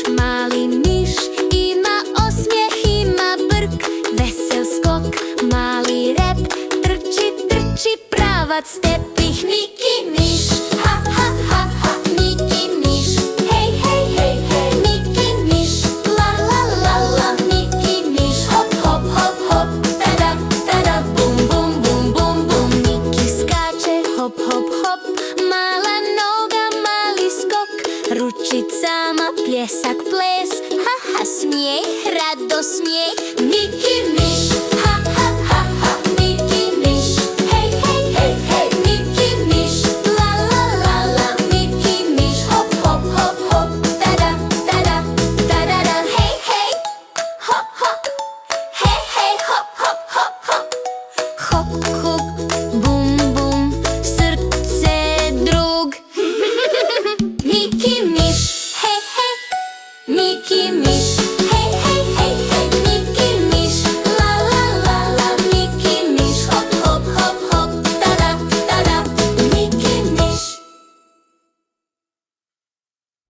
mali miš, ima osmijeh, ima brk, vesel skok, mali rep, trči, trči, pravac tepih, Miki miš, ha, ha, ha, ha, Miki miš, hej, hej, hej, hej, Miki miš, la, la, la, la, Miki miš, hop, hop, hop, hop, tada, tada, bum, bum, bum, bum, bum, Miki skače, hop, hop, hop, mala noga, mali skok, ručicama pljesak, ples, ha, ha, smijeh, rado smijeh, Miki miš, ha, ha, ha, ha, Miki miš, hej, hej, hej, hej, Miki miš, la, la, la, la, Miki miš, hop, hop, hop, hop, tada, tada, tada, hej, hej, hop, hop, hej, hej, hop, hop, hop, hop, hop, hop, bum, bum, srce drug, Miki miš, hej, hej, Miki miš.